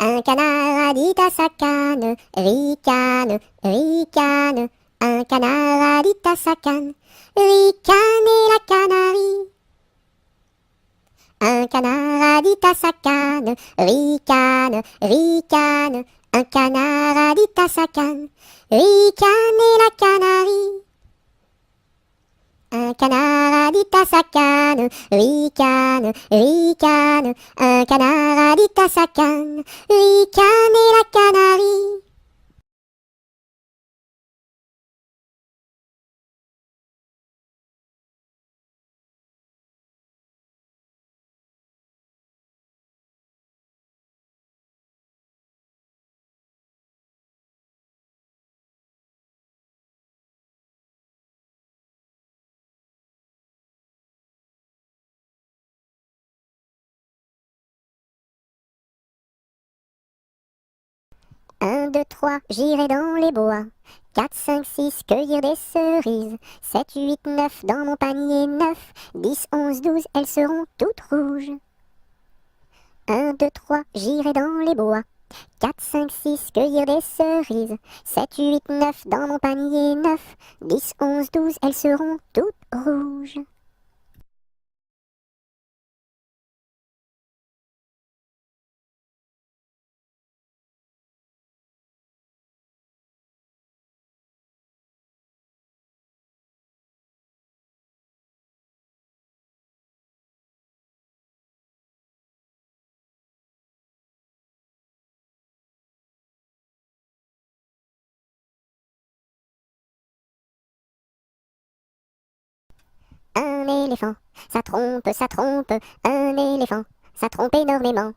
Un canard a dit à sa canne, ricane, ricane. Un canard a dit à sa canne, ricane la canarie. Un canard a dit à sa canne, ricane, ricane. Un canard a dit à sa canne, ricane la canarie. Un canard a dit à sa canne, ricane, ricane. Un canard a dit à sa canne, ricane la canarie. Un, deux, trois, j'irai dans les bois. 4, 5, 6, cueillir des cerises. 7, 8, 9, dans mon panier 9. 10, 11, 12, elles seront toutes rouges. 1, 2, 3, j'irai dans les bois. 4, 5, 6, cueillir des cerises. 7, 8, 9, dans mon panier 9. 10, 11, 12, elles seront toutes rouges. Un éléphant, ça trompe, ça trompe. Un éléphant, ça trompe énormément.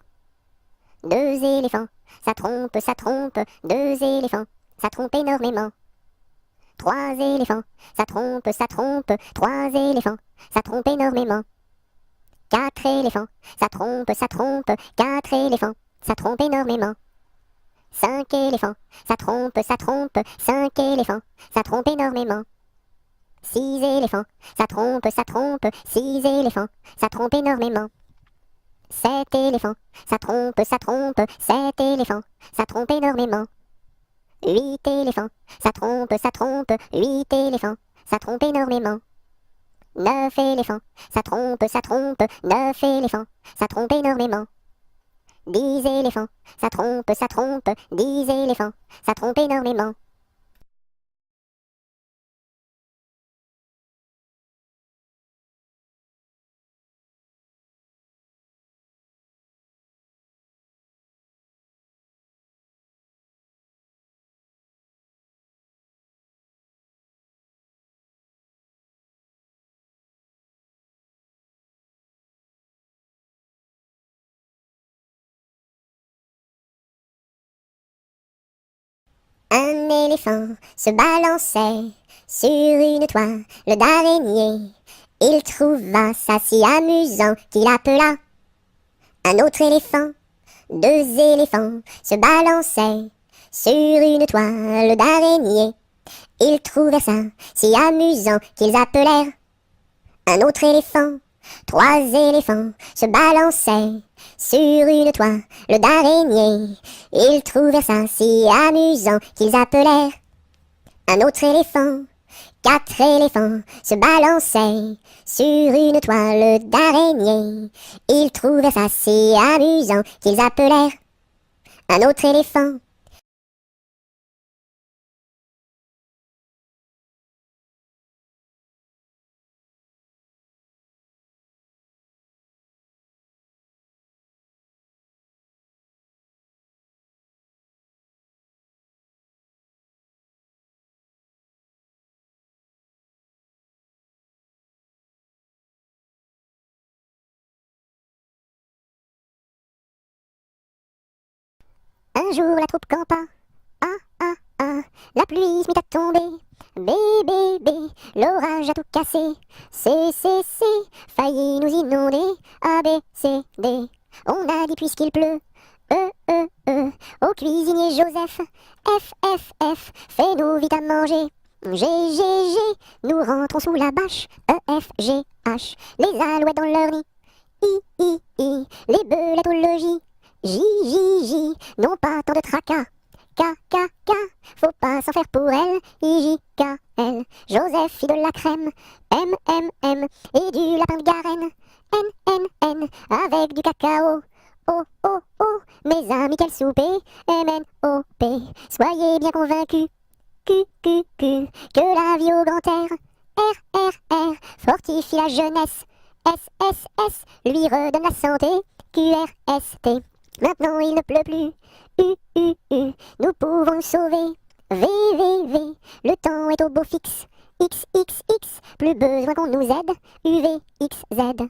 2 éléphants, ça trompe, ça trompe. 2 éléphants, ça trompe énormément. 3 éléphants, ça trompe, ça trompe. 3 éléphants, ça trompe énormément. 4 éléphants, ça trompe, ça trompe. 4 éléphants, ça trompe énormément. 5 éléphants, ça trompe, ça trompe. 5 éléphants, ça trompe énormément. 6 éléphants, ça trompe, ça trompe. 6 éléphants, ça trompe énormément. 7 éléphants, ça trompe, ça trompe. 7 éléphants, ça trompe énormément. 8 éléphants, ça trompe, ça trompe. 8 éléphants, ça trompe énormément. 9 éléphants, ça trompe, ça trompe. 9 éléphants, ça trompe énormément. 10 éléphants, ça trompe, ça trompe. 10 éléphants, ça trompe énormément. Un éléphant se balançait sur une toile d'araignée. Il trouva ça si amusant qu'il appela un autre éléphant. 2 éléphants se balançaient sur une toile d'araignée. Ils trouvèrent ça si amusant qu'ils appelèrent un autre éléphant. 3 éléphants se balançaient sur une toile d'araignée. Ils trouvèrent ça si amusant qu'ils appelèrent un autre éléphant. 4 éléphants se balançaient sur une toile d'araignée. Ils trouvèrent ça si amusant qu'ils appelèrent un autre éléphant. Un jour la troupe campa, ah ah ah, la pluie se mit à tomber. Bé bé bé, l'orage a tout cassé. C, failli nous inonder. A B C D, on a dit puisqu'il pleut. Au cuisinier Joseph. F, fais-nous vite à manger. G, nous rentrons sous la bâche. H, les alouettes dans leur nid. I, les belettes au logis. J, J, J, non pas tant de tracas. K, K, K, faut pas s'en faire pour elle. I, J, K, L, Joseph fit de la crème. M, M, M, et du lapin de Garenne. N, N, N, avec du cacao. O, O, O, mes amis, quel souper. M, N, O, P, soyez bien convaincus. Q, Q, Q, que la vie au grand air. R, R, R, fortifie la jeunesse. S, S, S, lui redonne la santé. Q, R, S, T, maintenant il ne pleut plus. U, U, U, nous pouvons nous sauver. V, V, V, le temps est au beau fixe. X, X, X, plus besoin qu'on nous aide. U, V, X, Z.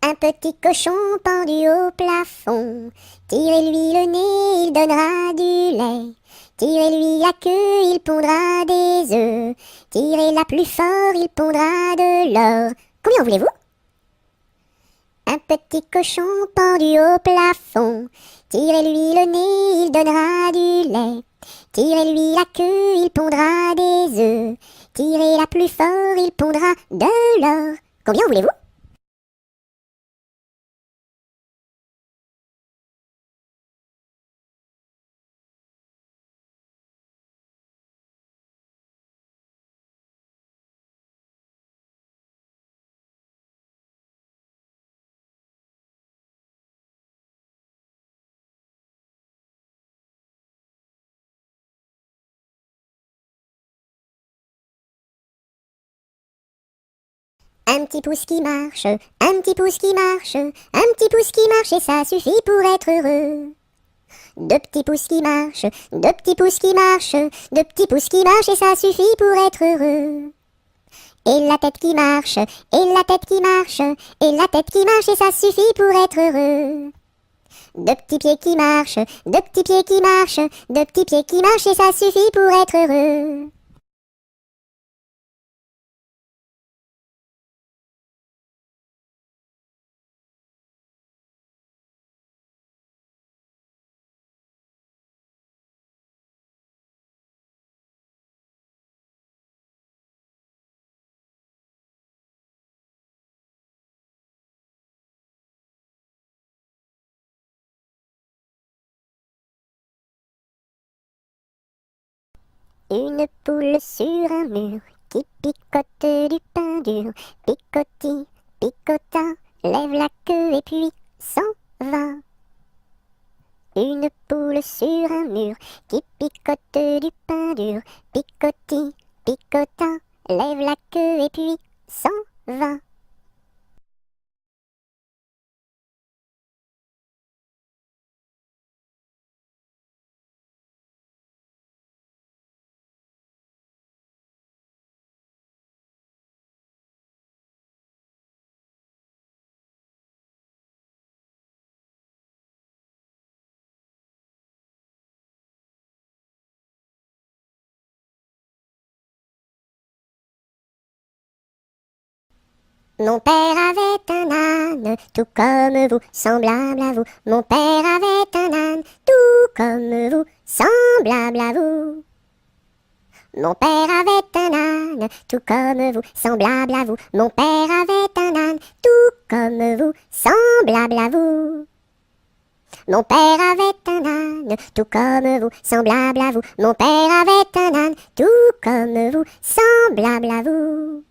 Un petit cochon pendu au plafond, tirez-lui le nez, il donnera du lait. Tirez-lui la queue, il pondra des œufs. Tirez-la plus fort, il pondra de l'or. Combien voulez-vous? Un petit cochon pendu au plafond, tirez-lui le nez, il donnera du lait. Tirez-lui la queue, il pondra des œufs. Tirez-la plus fort, il pondra de l'or. Combien voulez-vous? Un petit pouce qui marche, un petit pouce qui marche, un petit pouce qui marche et ça suffit pour être heureux. Deux petits pouces qui marchent, deux petits pouces qui marchent, deux petits pouces qui marchent et ça suffit pour être heureux. Et la tête qui marche, et la tête qui marche, et la tête qui marche et ça suffit pour être heureux. Deux petits pieds qui marchent, deux petits pieds qui marchent, deux petits pieds qui marchent et ça suffit pour être heureux. Une poule sur un mur qui picote du pain dur. Picoti, picota, lève la queue et puis s'en va. Une poule sur un mur qui picote du pain dur. Picoti, picota, lève la queue et puis s'en va. Mon père avait un âne, tout comme vous, semblable à vous. Mon père avait un âne, tout comme vous, semblable à vous. Mon père avait un âne, tout comme vous, semblable à vous. Mon père avait un âne, tout comme vous, semblable à vous. Mon père avait un âne, tout comme vous, semblable à vous. Mon père avait un âne, tout comme vous, semblable à vous.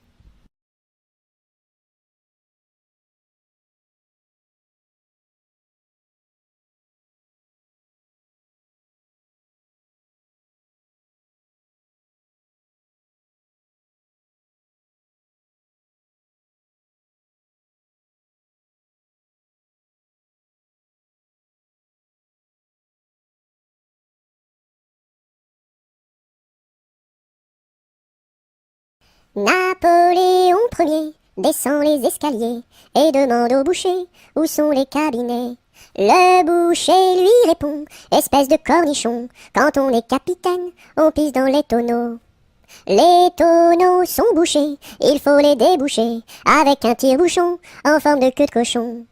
Napoléon Ier descend les escaliers et demande au boucher où sont les cabinets. Le boucher lui répond, espèce de cornichon, quand on est capitaine, on pisse dans les tonneaux. Les tonneaux sont bouchés, il faut les déboucher, avec un tire-bouchon en forme de queue de cochon.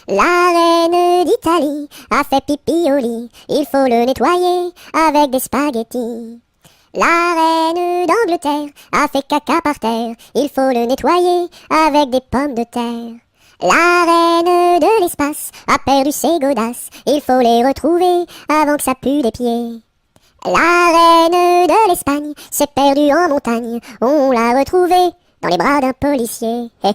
La reine d'Italie a fait pipi au lit, il faut le nettoyer avec des spaghettis. La reine d'Angleterre a fait caca par terre, il faut le nettoyer avec des pommes de terre. La reine de l'espace a perdu ses godasses, il faut les retrouver avant que ça pue des pieds. La reine de l'Espagne s'est perdue en montagne, on l'a retrouvée dans les bras d'un policier. Hé hé.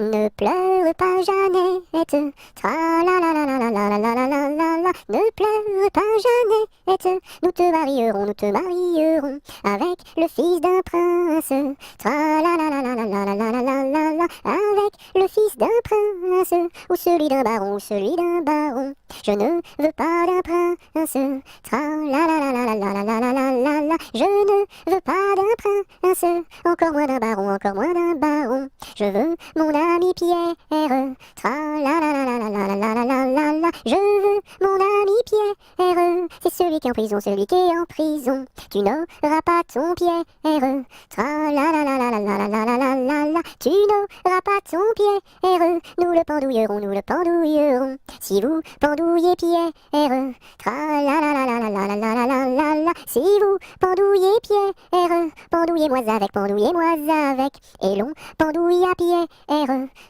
Ne pleure pas Jeannette, tra la la la la la la la la la la la. Ne pleure pas Jeannette, nous te marierons avec le fils d'un prince. Tra la la la la la la la la la la la, avec le fils d'un prince, ou celui d'un baron, ou celui d'un baron. Je ne veux pas d'un prince, tra la la la la la la la la la la la. Je ne veux pas d'un prince, encore moins d'un baron, encore moins d'un baron. Je veux mon ami Pierre, tra la la la la la la la la la la la. Je veux mon ami Pierre, c'est celui qui est en prison, celui qui est en prison. Tu n'auras pas ton Pierre, tra la la la la la la la la la la la. Tu n'auras pas ton Pierre, nous le pendouillerons, nous le pendouillerons. Si vous pendouillez Pierre, tra la la la la la la la la la la la. Si vous pendouillez Pierre, pendouillez-moi avec, et l'on pendouille à Pierre,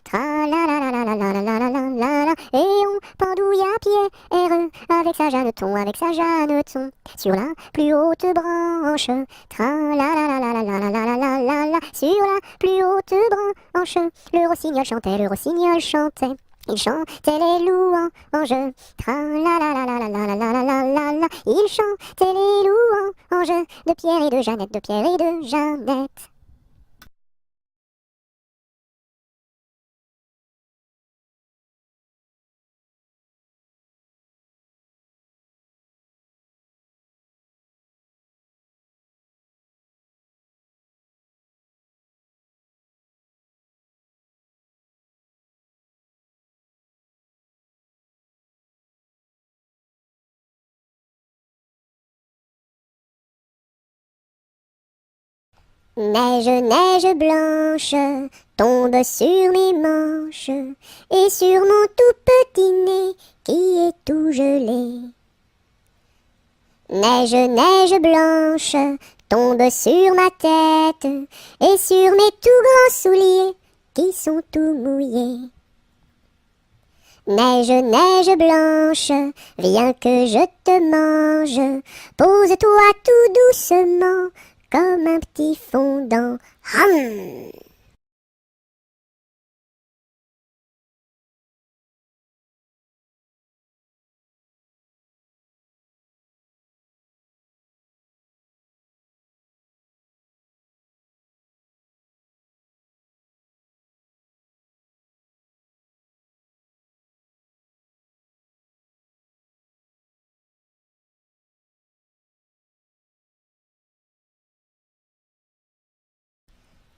tra la la la la la la la la la la la, et on pendouille à Pierre, avec sa Jeanneton, sur la plus haute branche, tra la la la la la la la la la la la, sur la plus haute branche, le rossignol chantait. Il chantait les louanges, tra la la la la la la la la la la la. Il chantait les louanges de Pierre et de Jeannette, de Pierre et de Jeannette. Neige, neige blanche, tombe sur mes manches, et sur mon tout petit nez qui est tout gelé. Neige, neige blanche, tombe sur ma tête, et sur mes tout grands souliers qui sont tout mouillés. Neige, neige blanche, viens que je te mange, pose-toi tout doucement, comme un petit fondant. Hum.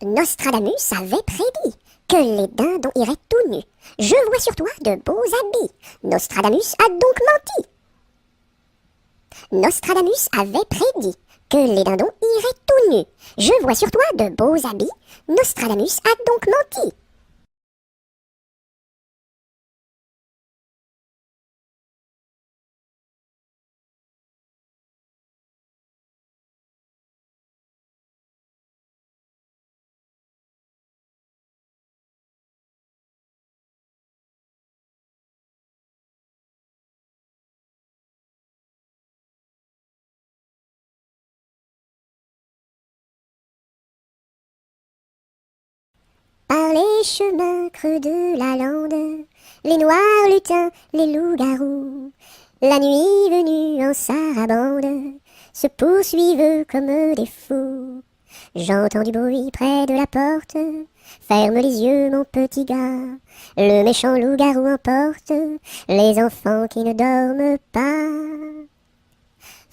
Nostradamus avait prédit que les dindons iraient tout nus. Je vois sur toi de beaux habits. Nostradamus a donc menti. Nostradamus avait prédit que les dindons iraient tout nus. Je vois sur toi de beaux habits. Nostradamus a donc menti. Par les chemins creux de la lande, les noirs lutins, les loups-garous, la nuit venue en sarabande, se poursuivent comme des fous. J'entends du bruit près de la porte, ferme les yeux mon petit gars, le méchant loup-garou emporte les enfants qui ne dorment pas.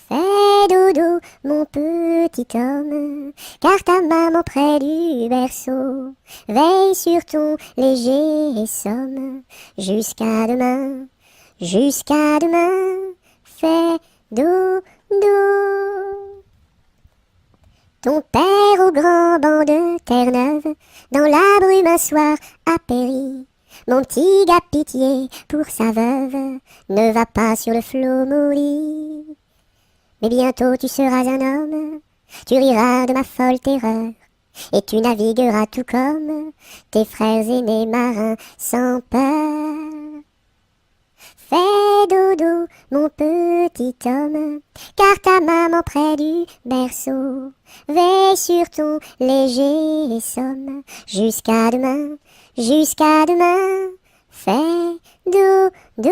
Fais dodo, mon petit homme, car ta maman près du berceau veille sur ton léger somme. Jusqu'à demain, jusqu'à demain, fais dodo. Ton père au grand banc de Terre-Neuve, dans la brume un soir a péri. Mon petit gars pitié pour sa veuve, ne va pas sur le flot maudit. Mais bientôt tu seras un homme, tu riras de ma folle terreur, et tu navigueras tout comme tes frères aînés marins sans peur. Fais dodo, mon petit homme, car ta maman près du berceau veille sur ton léger somme. Jusqu'à demain, jusqu'à demain, fais dodo.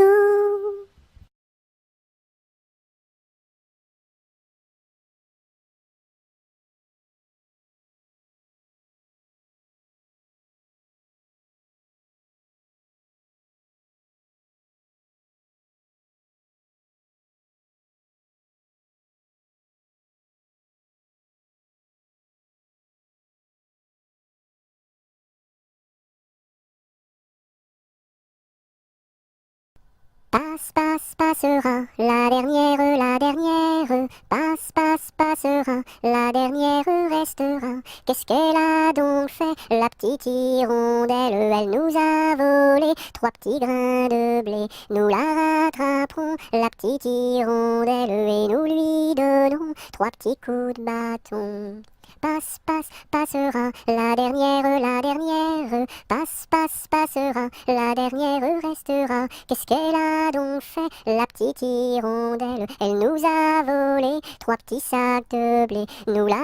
Passe, passe, passera, la dernière, passe, passe, passera, la dernière restera. Qu'est-ce qu'elle a donc fait, la petite hirondelle? Elle nous a volé 3 petits grains de blé. Nous la rattraperons, la petite hirondelle, et nous lui donnerons 3 petits coups de bâton. Passe, passe, passera, la dernière, passe, passe, passera, la dernière restera. Qu'est-ce qu'elle a donc fait, la petite hirondelle? Elle nous a volé 3 petits sacs de blé. Nous la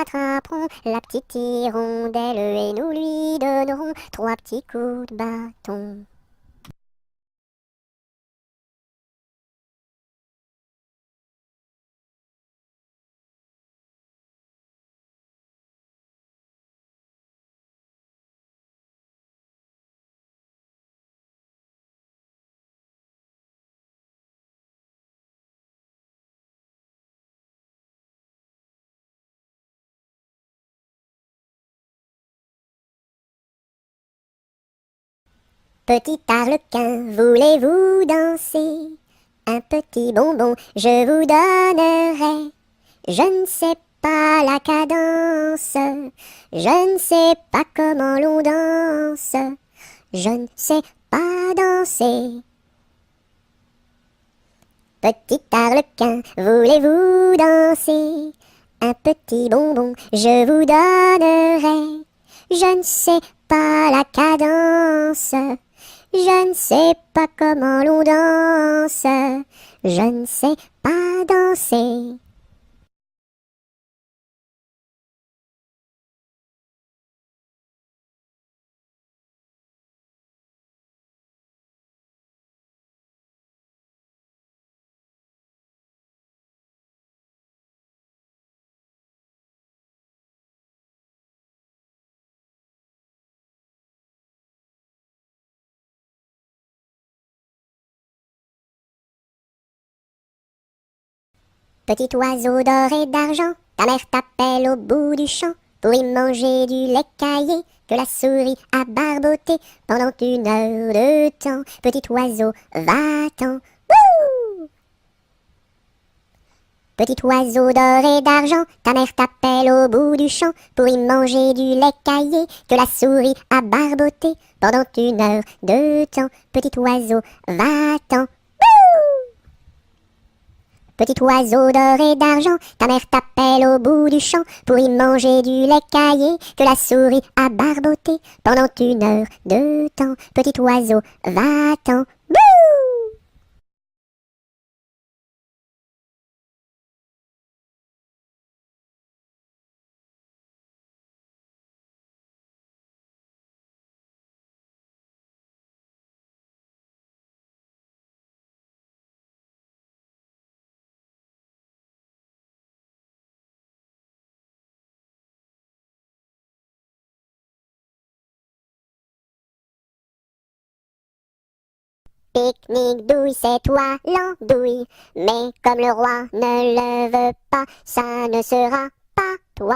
rattraperons, la petite hirondelle, et nous lui donnerons 3 petits coups de bâton. Petit arlequin, voulez-vous danser? Un petit bonbon, je vous donnerai. Je ne sais pas la cadence, je ne sais pas comment l'on danse, je ne sais pas danser. Petit arlequin, voulez-vous danser? Un petit bonbon, je vous donnerai. Je ne sais pas la cadence, je ne sais pas comment l'on danse, je ne sais pas danser. Petit oiseau d'or et d'argent, ta mère t'appelle au bout du champ pour y manger du lait caillé que la souris a barboté pendant 1 heure de temps. Petit oiseau, va-t'en. Wouh! Petit oiseau d'or et d'argent, ta mère t'appelle au bout du champ pour y manger du lait caillé que la souris a barboté pendant 1 heure de temps. Petit oiseau, va-t'en. Petit oiseau d'or et d'argent, ta mère t'appelle au bout du champ pour y manger du lait caillé que la souris a barboté pendant 1 heure de temps. Petit oiseau, va-t'en. Pique-nique douille, c'est toi l'andouille. Mais comme le roi ne le veut pas, ça ne sera pas toi.